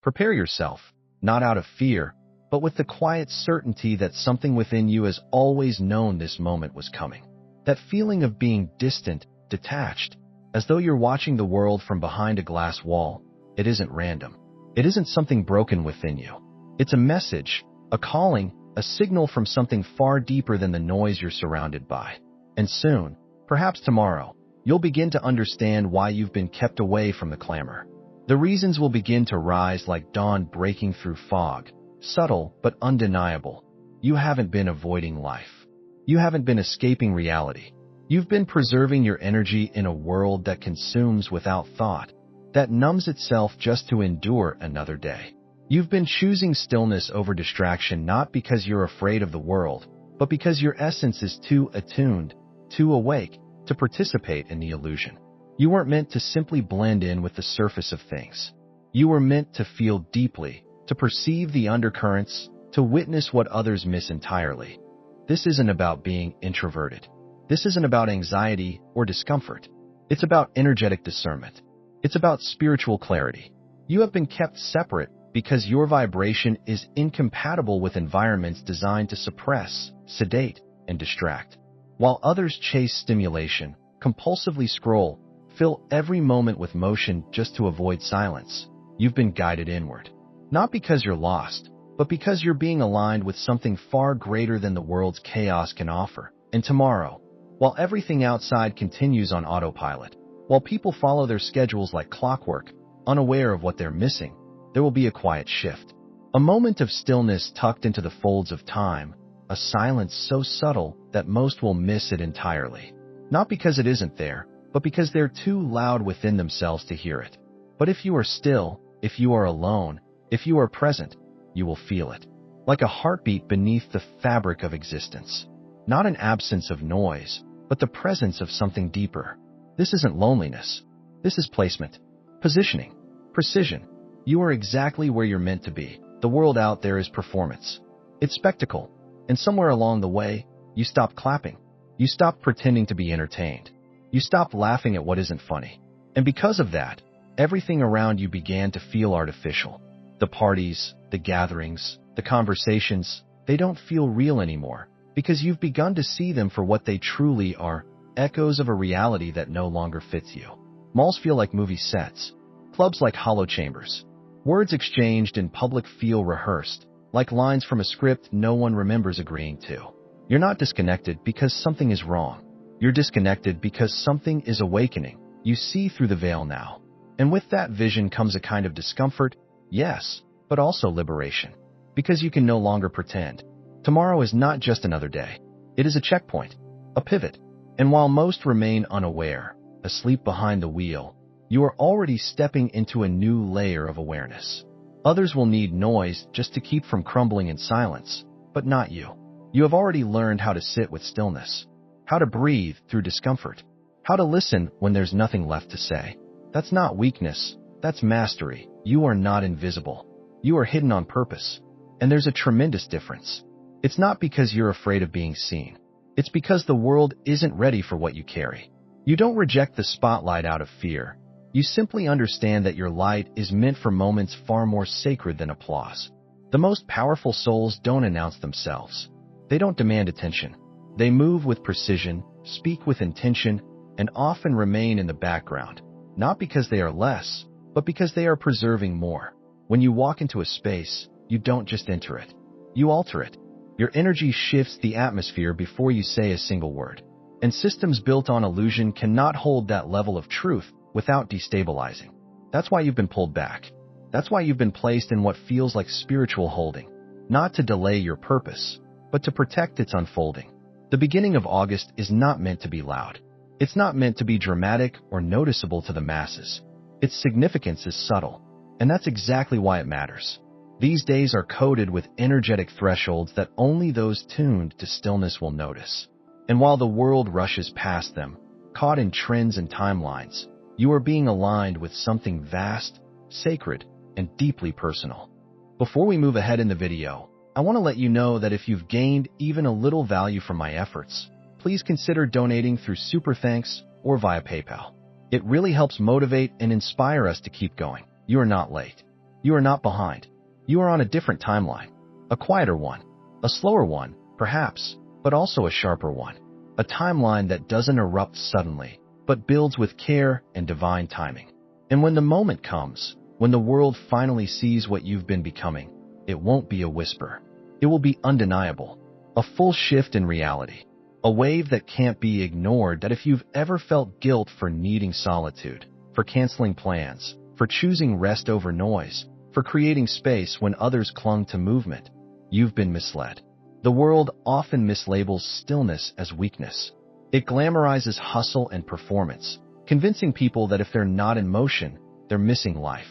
Prepare yourself, not out of fear, but with the quiet certainty that something within you has always known this moment was coming. That feeling of being distant, detached, as though you're watching the world from behind a glass wall, it isn't random. It isn't something broken within you. It's a message, a calling, a signal from something far deeper than the noise you're surrounded by. And soon, perhaps tomorrow, you'll begin to understand why you've been kept away from the clamor. The reasons will begin to rise like dawn breaking through fog, subtle but undeniable. You haven't been avoiding life. You haven't been escaping reality. You've been preserving your energy in a world that consumes without thought, that numbs itself just to endure another day. You've been choosing stillness over distraction not because you're afraid of the world, but because your essence is too attuned, too awake, to participate in the illusion. You weren't meant to simply blend in with the surface of things. You were meant to feel deeply, to perceive the undercurrents, to witness what others miss entirely. This isn't about being introverted. This isn't about anxiety or discomfort. It's about energetic discernment. It's about spiritual clarity. You have been kept separate because your vibration is incompatible with environments designed to suppress, sedate, and distract. While others chase stimulation, compulsively scroll, fill every moment with motion just to avoid silence, you've been guided inward. Not because you're lost, but because you're being aligned with something far greater than the world's chaos can offer. And tomorrow, while everything outside continues on autopilot, while people follow their schedules like clockwork, unaware of what they're missing, there will be a quiet shift. A moment of stillness tucked into the folds of time, a silence so subtle that most will miss it entirely. Not because it isn't there, but because they're too loud within themselves to hear it. But if you are still, if you are alone, if you are present, you will feel it. Like a heartbeat beneath the fabric of existence. Not an absence of noise, but the presence of something deeper. This isn't loneliness. This is placement, positioning, precision. You are exactly where you're meant to be. The world out there is performance. It's spectacle. And somewhere along the way, you stopped clapping. You stopped pretending to be entertained. You stopped laughing at what isn't funny. And because of that, everything around you began to feel artificial. The parties, the gatherings, the conversations, they don't feel real anymore because you've begun to see them for what they truly are, echoes of a reality that no longer fits you. Malls feel like movie sets, clubs like hollow chambers. Words exchanged in public feel rehearsed, like lines from a script no one remembers agreeing to. You're not disconnected because something is wrong. You're disconnected because something is awakening. You see through the veil now. And with that vision comes a kind of discomfort, yes, but also liberation. Because you can no longer pretend. Tomorrow is not just another day. It is a checkpoint, a pivot. And while most remain unaware, asleep behind the wheel, you are already stepping into a new layer of awareness. Others will need noise just to keep from crumbling in silence, but not you. You have already learned how to sit with stillness, how to breathe through discomfort, how to listen when there's nothing left to say. That's not weakness, that's mastery. You are not invisible. You are hidden on purpose. And there's a tremendous difference. It's not because you're afraid of being seen. It's because the world isn't ready for what you carry. You don't reject the spotlight out of fear. You simply understand that your light is meant for moments far more sacred than applause. The most powerful souls don't announce themselves. They don't demand attention. They move with precision, speak with intention, and often remain in the background, not because they are less, but because they are preserving more. When you walk into a space, you don't just enter it. You alter it. Your energy shifts the atmosphere before you say a single word. And systems built on illusion cannot hold that level of truth without destabilizing. That's why you've been pulled back. That's why you've been placed in what feels like spiritual holding, not to delay your purpose, but to protect its unfolding. The beginning of August is not meant to be loud. It's not meant to be dramatic or noticeable to the masses. Its significance is subtle, and that's exactly why it matters. These days are coded with energetic thresholds that only those tuned to stillness will notice. And while the world rushes past them, caught in trends and timelines, you are being aligned with something vast, sacred, and deeply personal. Before we move ahead in the video, I want to let you know that if you've gained even a little value from my efforts, please consider donating through Super Thanks or via PayPal. It really helps motivate and inspire us to keep going. You are not late. You are not behind. You are on a different timeline. A quieter one. A slower one, perhaps, but also a sharper one. A timeline that doesn't erupt suddenly, but builds with care and divine timing. And when the moment comes, when the world finally sees what you've been becoming, it won't be a whisper. It will be undeniable. A full shift in reality. A wave that can't be ignored. That if you've ever felt guilt for needing solitude, for canceling plans, for choosing rest over noise, for creating space when others clung to movement, you've been misled. The world often mislabels stillness as weakness. It glamorizes hustle and performance, convincing people that if they're not in motion, they're missing life.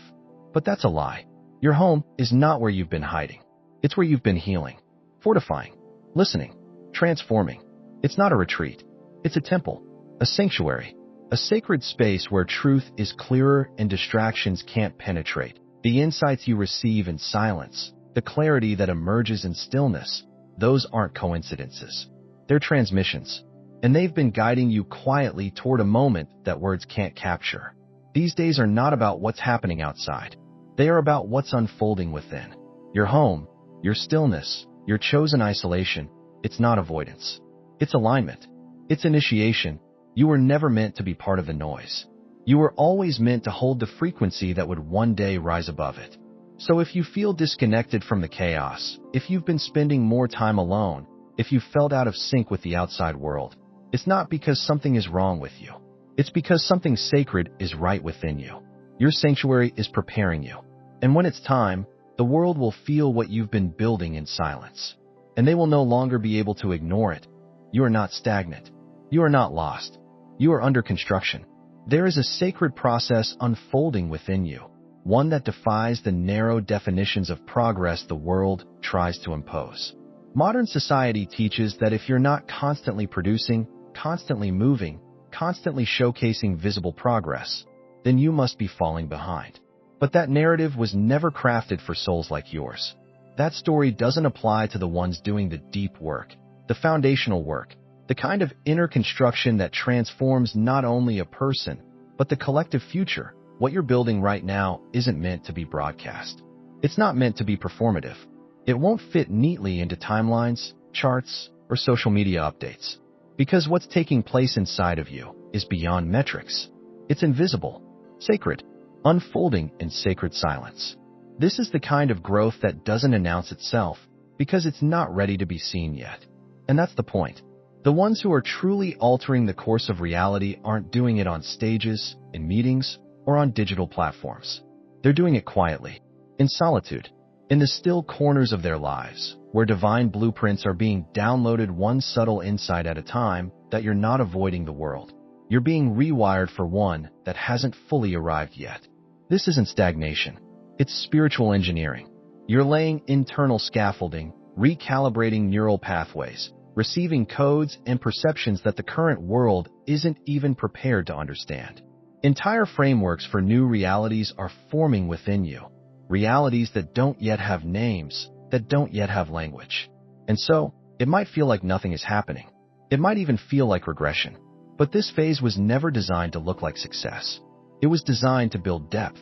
But that's a lie. Your home is not where you've been hiding. It's where you've been healing, fortifying, listening, transforming. It's not a retreat. It's a temple, a sanctuary, a sacred space where truth is clearer and distractions can't penetrate. The insights you receive in silence, the clarity that emerges in stillness, those aren't coincidences. They're transmissions. And they've been guiding you quietly toward a moment that words can't capture. These days are not about what's happening outside. They are about what's unfolding within. Your home, your stillness, your chosen isolation, it's not avoidance. It's alignment. It's initiation. You were never meant to be part of the noise. You were always meant to hold the frequency that would one day rise above it. So if you feel disconnected from the chaos, if you've been spending more time alone, if you felt out of sync with the outside world, it's not because something is wrong with you. It's because something sacred is right within you. Your sanctuary is preparing you. And when it's time, the world will feel what you've been building in silence. And they will no longer be able to ignore it. You are not stagnant. You are not lost. You are under construction. There is a sacred process unfolding within you, one that defies the narrow definitions of progress the world tries to impose. Modern society teaches that if you're not constantly producing, constantly moving, constantly showcasing visible progress, then you must be falling behind. But that narrative was never crafted for souls like yours. That story doesn't apply to the ones doing the deep work, the foundational work, the kind of inner construction that transforms not only a person, but the collective future. What you're building right now isn't meant to be broadcast. It's not meant to be performative. It won't fit neatly into timelines, charts, or social media updates. Because what's taking place inside of you is beyond metrics. It's invisible, sacred, unfolding in sacred silence. This is the kind of growth that doesn't announce itself because it's not ready to be seen yet. And that's the point. The ones who are truly altering the course of reality aren't doing it on stages, in meetings, or on digital platforms. They're doing it quietly, in solitude, in the still corners of their lives, where divine blueprints are being downloaded one subtle insight at a time. That you're not avoiding the world. You're being rewired for one that hasn't fully arrived yet. This isn't stagnation. It's spiritual engineering. You're laying internal scaffolding, recalibrating neural pathways, receiving codes and perceptions that the current world isn't even prepared to understand. Entire frameworks for new realities are forming within you. Realities that don't yet have names, that don't yet have language. And so, it might feel like nothing is happening. It might even feel like regression. But this phase was never designed to look like success. It was designed to build depth,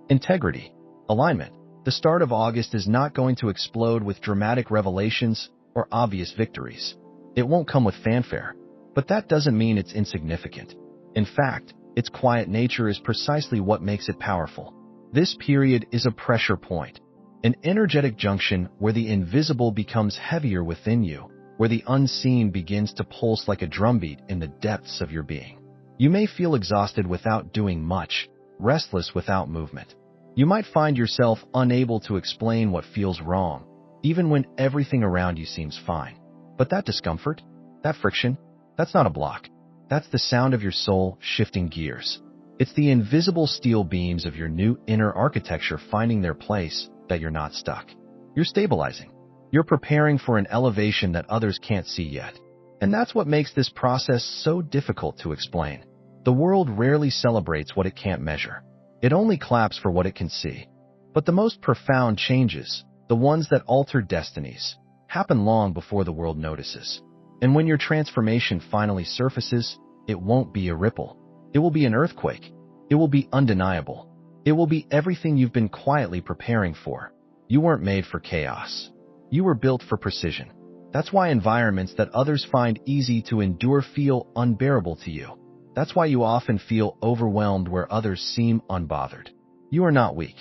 integrity, alignment. The start of August is not going to explode with dramatic revelations or obvious victories. It won't come with fanfare, but that doesn't mean it's insignificant. In fact, its quiet nature is precisely what makes it powerful. This period is a pressure point, an energetic junction where the invisible becomes heavier within you, where the unseen begins to pulse like a drumbeat in the depths of your being. You may feel exhausted without doing much, restless without movement. You might find yourself unable to explain what feels wrong, even when everything around you seems fine. But that discomfort, that friction, that's not a block. That's the sound of your soul shifting gears. It's the invisible steel beams of your new inner architecture finding their place. That you're not stuck. You're stabilizing. You're preparing for an elevation that others can't see yet. And that's what makes this process so difficult to explain. The world rarely celebrates what it can't measure. It only claps for what it can see. But the most profound changes, the ones that alter destinies, happen long before the world notices. And when your transformation finally surfaces, it won't be a ripple. It will be an earthquake. It will be undeniable. It will be everything you've been quietly preparing for. You weren't made for chaos. You were built for precision. That's why environments that others find easy to endure feel unbearable to you. That's why you often feel overwhelmed where others seem unbothered. You are not weak.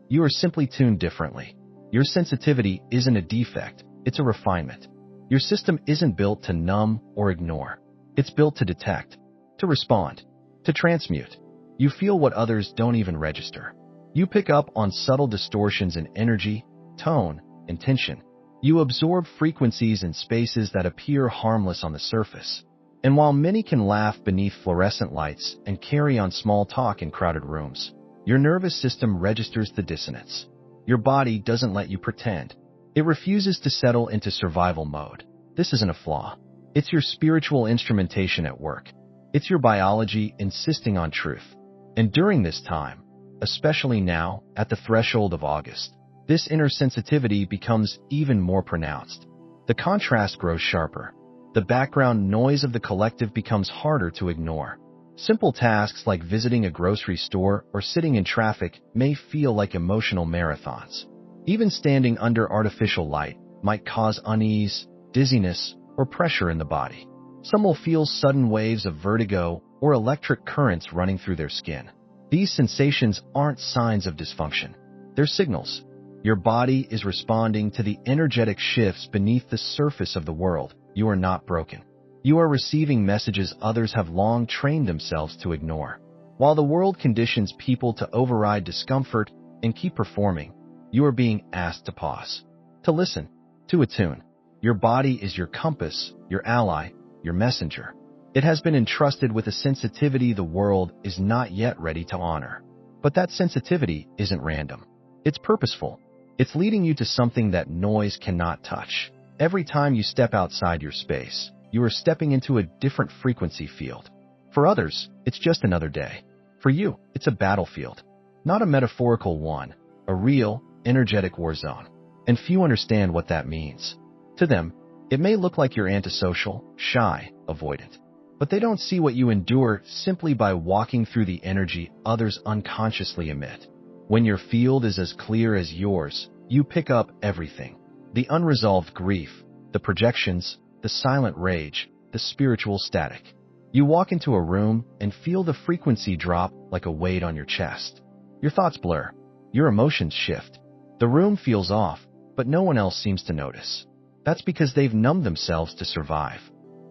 You are simply tuned differently. Your sensitivity isn't a defect, it's a refinement. Your system isn't built to numb or ignore. It's built to detect, to respond, to transmute. You feel what others don't even register. You pick up on subtle distortions in energy, tone, and tension. You absorb frequencies in spaces that appear harmless on the surface. And while many can laugh beneath fluorescent lights and carry on small talk in crowded rooms, your nervous system registers the dissonance. Your body doesn't let you pretend. It refuses to settle into survival mode. This isn't a flaw. It's your spiritual instrumentation at work. It's your biology insisting on truth. And during this time, especially now, at the threshold of August, this inner sensitivity becomes even more pronounced. The contrast grows sharper. The background noise of the collective becomes harder to ignore. Simple tasks like visiting a grocery store or sitting in traffic may feel like emotional marathons. Even standing under artificial light might cause unease, dizziness, or pressure in the body. Some will feel sudden waves of vertigo or electric currents running through their skin. These sensations aren't signs of dysfunction. They're signals. Your body is responding to the energetic shifts beneath the surface of the world. You are not broken. You are receiving messages others have long trained themselves to ignore. While the world conditions people to override discomfort and keep performing, you are being asked to pause, to listen, to attune. Your body is your compass, your ally, your messenger. It has been entrusted with a sensitivity the world is not yet ready to honor. But that sensitivity isn't random. It's purposeful. It's leading you to something that noise cannot touch. Every time you step outside your space, you are stepping into a different frequency field. For others, it's just another day. For you, it's a battlefield. Not a metaphorical one, a real, energetic war zone. And few understand what that means. To them, it may look like you're antisocial, shy, avoidant. But they don't see what you endure simply by walking through the energy others unconsciously emit. When your field is as clear as yours, you pick up everything. The unresolved grief, the projections, the silent rage, the spiritual static. You walk into a room and feel the frequency drop like a weight on your chest. Your thoughts blur. Your emotions shift. The room feels off, but no one else seems to notice. That's because they've numbed themselves to survive.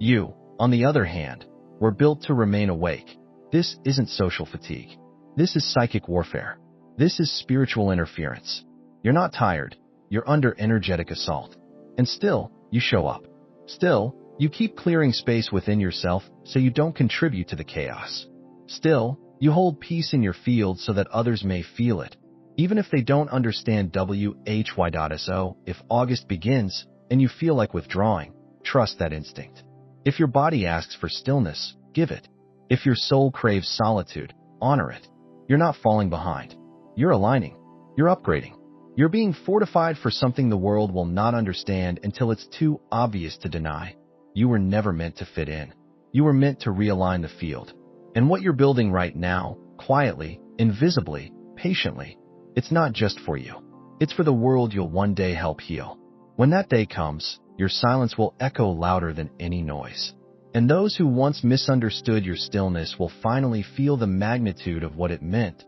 You, on the other hand, were built to remain awake. This isn't social fatigue. This is psychic warfare. This is spiritual interference. You're not tired. You're under energetic assault. And still, you show up. Still, you keep clearing space within yourself so you don't contribute to the chaos. Still, you hold peace in your field so that others may feel it. Even if they don't understand why.so, if August begins and you feel like withdrawing, trust that instinct. If your body asks for stillness, give it. If your soul craves solitude, honor it. You're not falling behind. You're aligning. You're upgrading. You're being fortified for something the world will not understand until it's too obvious to deny. You were never meant to fit in. You were meant to realign the field. And what you're building right now, quietly, invisibly, patiently, it's not just for you. It's for the world you'll one day help heal. When that day comes, your silence will echo louder than any noise. And those who once misunderstood your stillness will finally feel the magnitude of what it meant.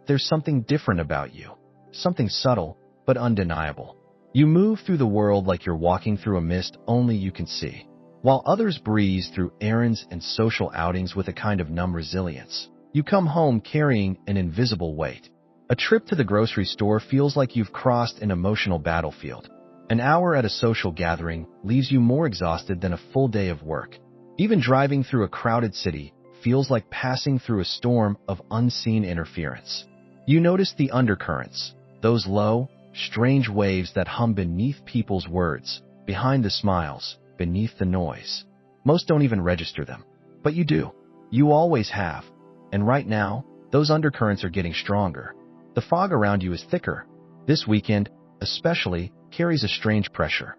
There's something different about you. Something subtle, but undeniable. You move through the world like you're walking through a mist only you can see, while others breeze through errands and social outings with a kind of numb resilience. You come home carrying an invisible weight. A trip to the grocery store feels like you've crossed an emotional battlefield. An hour at a social gathering leaves you more exhausted than a full day of work. Even driving through a crowded city feels like passing through a storm of unseen interference. You notice the undercurrents, those low, strange waves that hum beneath people's words, behind the smiles, beneath the noise. Most don't even register them. But you do. You always have. And right now, those undercurrents are getting stronger. The fog around you is thicker. This weekend, especially, carries a strange pressure.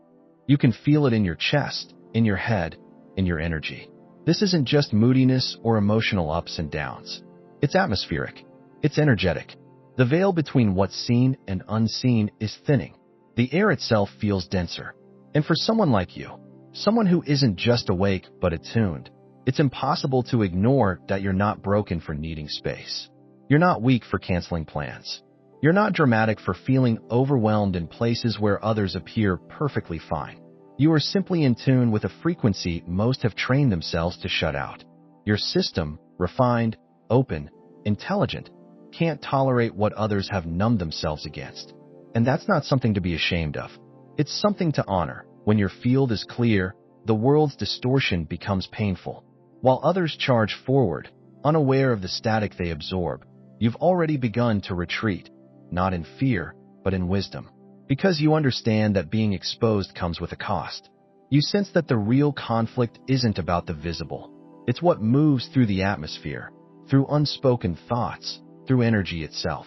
You can feel it in your chest, in your head, in your energy. This isn't just moodiness or emotional ups and downs. It's atmospheric. It's energetic. The veil between what's seen and unseen is thinning. The air itself feels denser. And for someone like you, someone who isn't just awake but attuned, it's impossible to ignore that you're not broken for needing space. You're not weak for canceling plans. You're not dramatic for feeling overwhelmed in places where others appear perfectly fine. You are simply in tune with a frequency most have trained themselves to shut out. Your system, refined, open, intelligent, can't tolerate what others have numbed themselves against. And that's not something to be ashamed of. It's something to honor. When your field is clear, the world's distortion becomes painful. While others charge forward, unaware of the static they absorb, you've already begun to retreat, not in fear, but in wisdom. Because you understand that being exposed comes with a cost. You sense that the real conflict isn't about the visible. It's what moves through the atmosphere, through unspoken thoughts, through energy itself.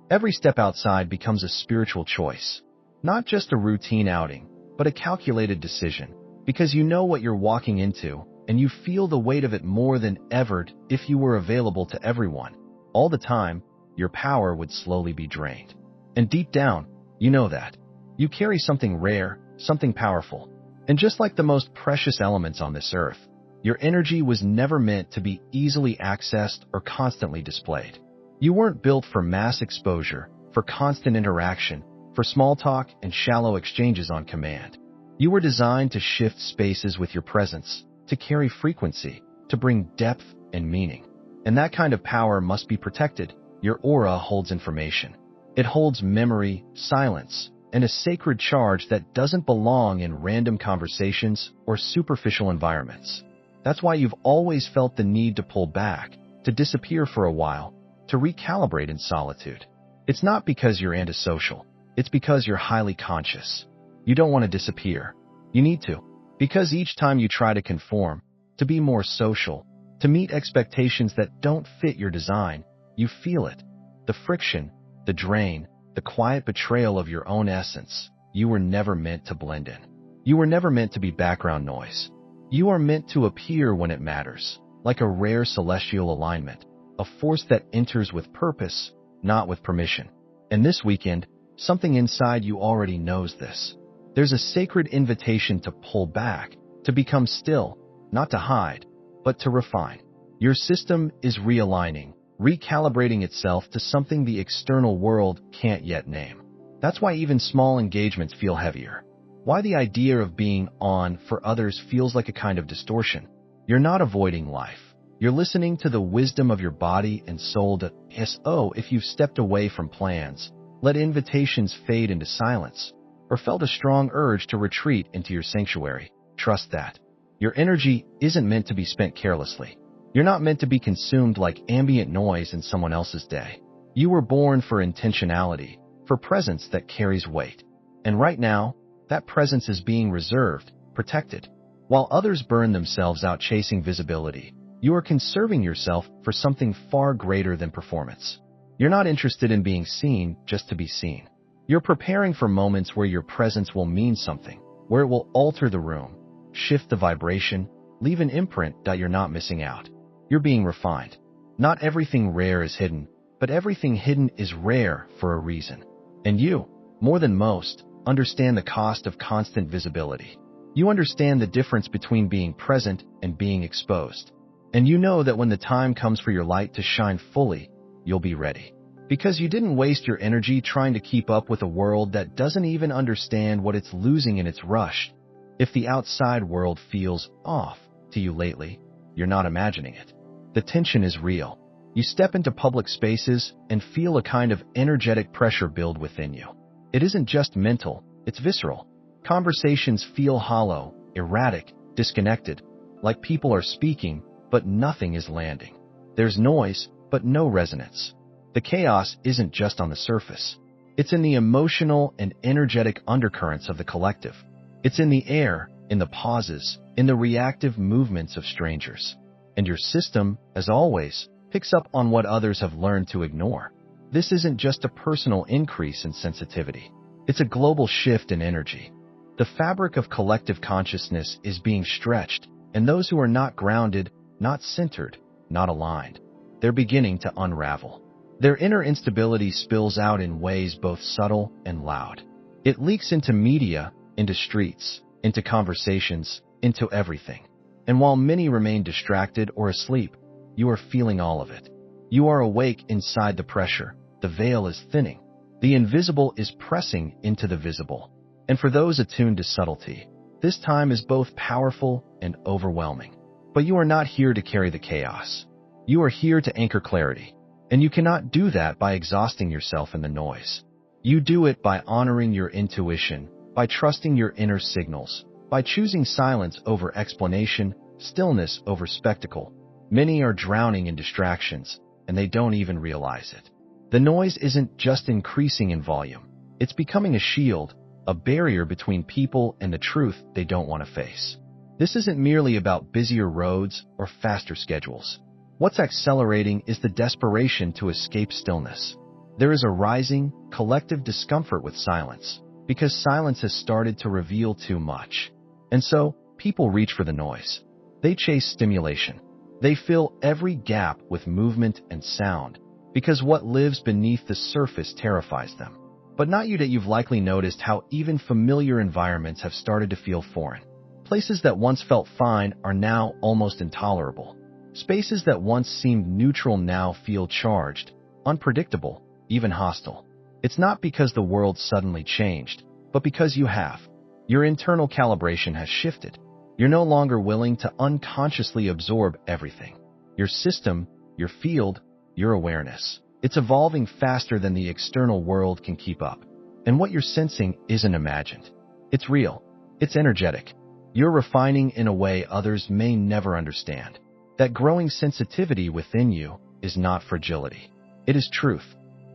Every step outside becomes a spiritual choice, not just a routine outing, but a calculated decision, because you know what you're walking into, and you feel the weight of it more than ever. If you were available to everyone, all the time, your power would slowly be drained. And deep down, you know that. You carry something rare, something powerful. And just like the most precious elements on this earth, your energy was never meant to be easily accessed or constantly displayed. You weren't built for mass exposure, for constant interaction, for small talk and shallow exchanges on command. You were designed to shift spaces with your presence, to carry frequency, to bring depth and meaning. And that kind of power must be protected. Your aura holds information. It holds memory, silence, and a sacred charge that doesn't belong in random conversations or superficial environments. That's why you've always felt the need to pull back, to disappear for a while, to recalibrate in solitude. It's not because you're antisocial. It's because you're highly conscious. You don't want to disappear. You need to. Because each time you try to conform, to be more social, to meet expectations that don't fit your design, you feel it. The friction, the drain, the quiet betrayal of your own essence. You were never meant to blend in. You were never meant to be background noise. You are meant to appear when it matters, like a rare celestial alignment, a force that enters with purpose, not with permission. And this weekend, something inside you already knows this. There's a sacred invitation to pull back, to become still, not to hide, but to refine. Your system is realigning, recalibrating itself to something the external world can't yet name. That's why even small engagements feel heavier. Why the idea of being on for others feels like a kind of distortion. You're not avoiding life. You're listening to the wisdom of your body and soul to if you've stepped away from plans, let invitations fade into silence, or felt a strong urge to retreat into your sanctuary, trust that. Your energy isn't meant to be spent carelessly. You're not meant to be consumed like ambient noise in someone else's day. You were born for intentionality, for presence that carries weight. And right now, that presence is being reserved, protected. While others burn themselves out chasing visibility, you are conserving yourself for something far greater than performance. You're not interested in being seen just to be seen. You're preparing for moments where your presence will mean something, where it will alter the room, shift the vibration, leave an imprint that you're not missing out. You're being refined. Not everything rare is hidden, but everything hidden is rare for a reason. And you, more than most, understand the cost of constant visibility. You understand the difference between being present and being exposed. And you know that when the time comes for your light to shine fully, you'll be ready. Because you didn't waste your energy trying to keep up with a world that doesn't even understand what it's losing in its rush. If the outside world feels off to you lately, you're not imagining it. The tension is real. You step into public spaces and feel a kind of energetic pressure build within you. It isn't just mental, it's visceral. Conversations feel hollow, erratic, disconnected, like people are speaking, but nothing is landing. There's noise, but no resonance. The chaos isn't just on the surface. It's in the emotional and energetic undercurrents of the collective. It's in the air, in the pauses, in the reactive movements of strangers. And your system, as always, picks up on what others have learned to ignore. This isn't just a personal increase in sensitivity. It's a global shift in energy. The fabric of collective consciousness is being stretched, and those who are not grounded, not centered, not aligned, they're beginning to unravel. Their inner instability spills out in ways both subtle and loud. It leaks into media, into streets, into conversations, into everything. And while many remain distracted or asleep, you are feeling all of it. You are awake inside the pressure. The veil is thinning. The invisible is pressing into the visible. And for those attuned to subtlety, this time is both powerful and overwhelming. But you are not here to carry the chaos. You are here to anchor clarity. And you cannot do that by exhausting yourself in the noise. You do it by honoring your intuition, by trusting your inner signals, by choosing silence over explanation, stillness over spectacle. Many are drowning in distractions, and they don't even realize it. The noise isn't just increasing in volume. It's becoming a shield, a barrier between people and the truth they don't want to face. This isn't merely about busier roads or faster schedules. What's accelerating is the desperation to escape stillness. There is a rising, collective discomfort with silence, because silence has started to reveal too much. And so, people reach for the noise. They chase stimulation. They fill every gap with movement and sound, because what lives beneath the surface terrifies them. But not you that you've likely noticed how even familiar environments have started to feel foreign. Places that once felt fine are now almost intolerable. Spaces that once seemed neutral now feel charged, unpredictable, even hostile. It's not because the world suddenly changed, but because you have. Your internal calibration has shifted. You're no longer willing to unconsciously absorb everything. Your system, your field, your awareness. It's evolving faster than the external world can keep up. And what you're sensing isn't imagined. It's real. It's energetic. You're refining in a way others may never understand. That growing sensitivity within you is not fragility. It is truth.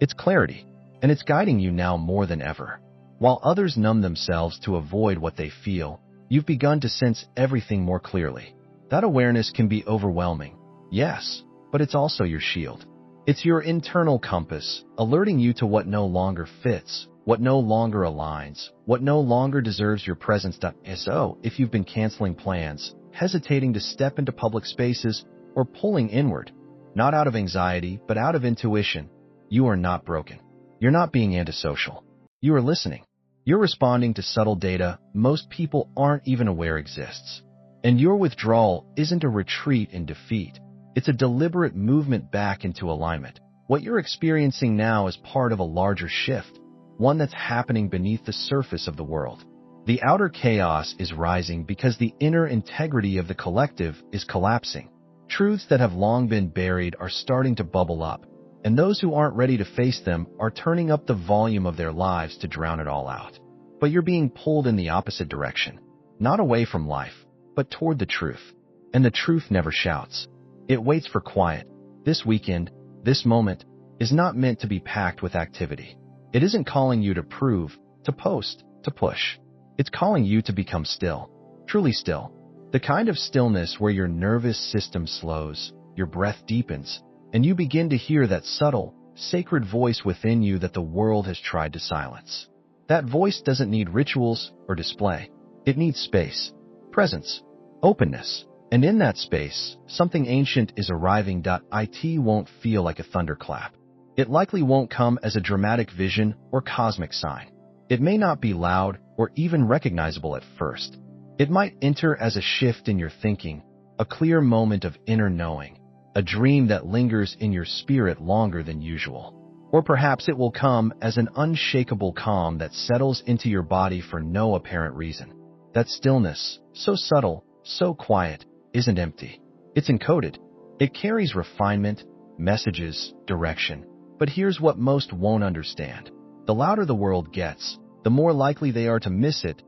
It's clarity. And it's guiding you now more than ever. While others numb themselves to avoid what they feel, you've begun to sense everything more clearly. That awareness can be overwhelming, yes, but it's also your shield. It's your internal compass, alerting you to what no longer fits, what no longer aligns, what no longer deserves your presence. So, if you've been canceling plans, hesitating to step into public spaces, or pulling inward, not out of anxiety, but out of intuition, you are not broken. You're not being antisocial. You are listening. You're responding to subtle data most people aren't even aware exists. And your withdrawal isn't a retreat in defeat. It's a deliberate movement back into alignment. What you're experiencing now is part of a larger shift, one that's happening beneath the surface of the world. The outer chaos is rising because the inner integrity of the collective is collapsing. Truths that have long been buried are starting to bubble up, and those who aren't ready to face them are turning up the volume of their lives to drown it all out. But you're being pulled in the opposite direction, not away from life, but toward the truth. And the truth never shouts. It waits for quiet. This weekend, this moment, is not meant to be packed with activity. It isn't calling you to prove, to post, to push. It's calling you to become still, truly still. The kind of stillness where your nervous system slows, your breath deepens, and you begin to hear that subtle, sacred voice within you that the world has tried to silence. That voice doesn't need rituals or display. It needs space, presence, openness. And in that space, something ancient is arriving. It won't feel like a thunderclap. It likely won't come as a dramatic vision or cosmic sign. It may not be loud or even recognizable at first. It might enter as a shift in your thinking, a clear moment of inner knowing, a dream that lingers in your spirit longer than usual. Or perhaps it will come as an unshakable calm that settles into your body for no apparent reason. That stillness, so subtle, so quiet, isn't empty. It's encoded. It carries refinement, messages, direction. But here's what most won't understand. The louder the world gets, the more likely they are to miss it.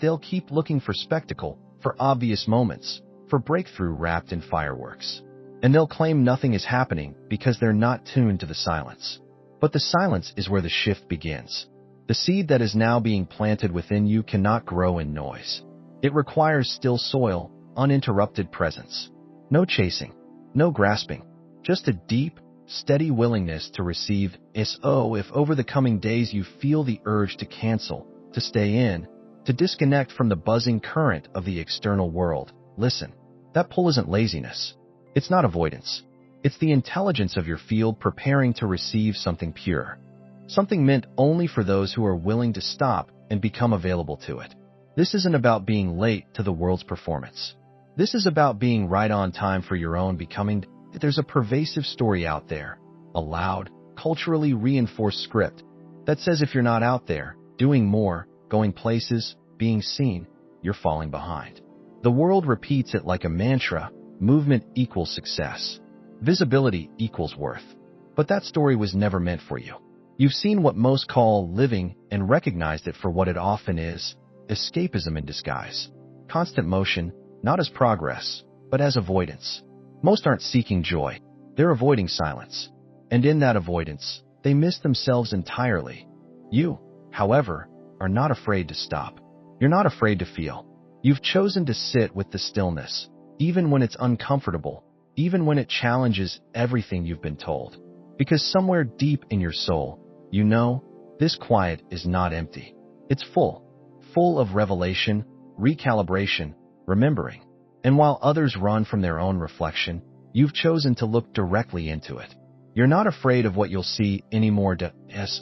They'll keep looking for spectacle, for obvious moments, for breakthrough wrapped in fireworks. And they'll claim nothing is happening because they're not tuned to the silence. But the silence is where the shift begins. The seed that is now being planted within you cannot grow in noise. It requires still soil, uninterrupted presence. No chasing, no grasping, just a deep, steady willingness to receive. If over the coming days you feel the urge to cancel, to stay in, to disconnect from the buzzing current of the external world, listen. That pull isn't laziness. It's not avoidance. It's the intelligence of your field preparing to receive something pure. Something meant only for those who are willing to stop and become available to it. This isn't about being late to the world's performance. This is about being right on time for your own becoming. There's a pervasive story out there, a loud, culturally reinforced script that says if you're not out there, doing more, going places, being seen, you're falling behind. The world repeats it like a mantra: movement equals success. Visibility equals worth. But that story was never meant for you. You've seen what most call living and recognized it for what it often is: escapism in disguise. Constant motion, not as progress, but as avoidance. Most aren't seeking joy. They're avoiding silence. And in that avoidance, they miss themselves entirely. You, however, are not afraid to stop. You're not afraid to feel. You've chosen to sit with the stillness, even when it's uncomfortable, even when it challenges everything you've been told. Because somewhere deep in your soul, you know, this quiet is not empty. It's full of revelation, recalibration, remembering. And while others run from their own reflection, you've chosen to look directly into it. You're not afraid of what you'll see anymore.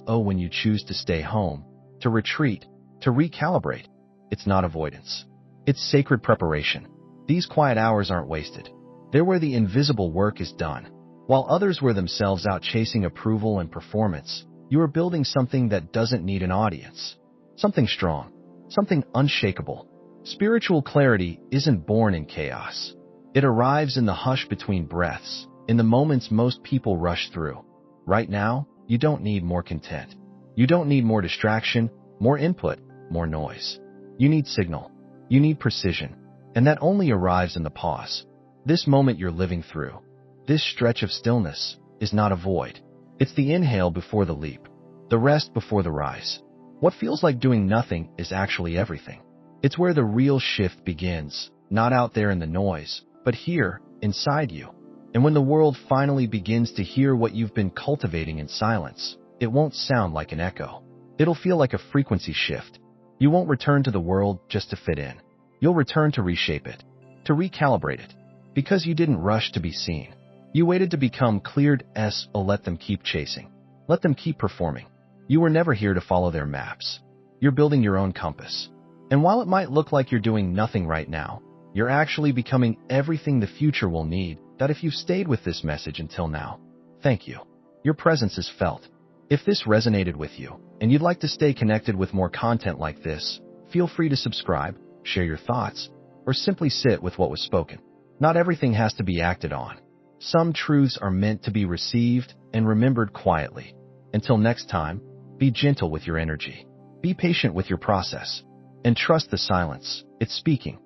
When you choose to stay home, to retreat, to recalibrate. It's not avoidance. It's sacred preparation. These quiet hours aren't wasted. They're where the invisible work is done. While others were themselves out chasing approval and performance, you are building something that doesn't need an audience. Something strong. Something unshakable. Spiritual clarity isn't born in chaos. It arrives in the hush between breaths, in the moments most people rush through. Right now, you don't need more content. You don't need more distraction, more input, more noise. You need signal. You need precision. And that only arrives in the pause. This moment you're living through, this stretch of stillness, is not a void. It's the inhale before the leap, the rest before the rise. What feels like doing nothing is actually everything. It's where the real shift begins, not out there in the noise, but here, inside you. And when the world finally begins to hear what you've been cultivating in silence, it won't sound like an echo. It'll feel like a frequency shift. You won't return to the world just to fit in. You'll return to reshape it, to recalibrate it. Because you didn't rush to be seen. You waited to become cleared. Let them keep chasing. Let them keep performing. You were never here to follow their maps. You're building your own compass. And while it might look like you're doing nothing right now, you're actually becoming everything the future will need. That if you've stayed with this message until now, thank you. Your presence is felt. If this resonated with you, and you'd like to stay connected with more content like this, feel free to subscribe, share your thoughts, or simply sit with what was spoken. Not everything has to be acted on. Some truths are meant to be received and remembered quietly. Until next time, be gentle with your energy. Be patient with your process. And trust the silence. It's speaking.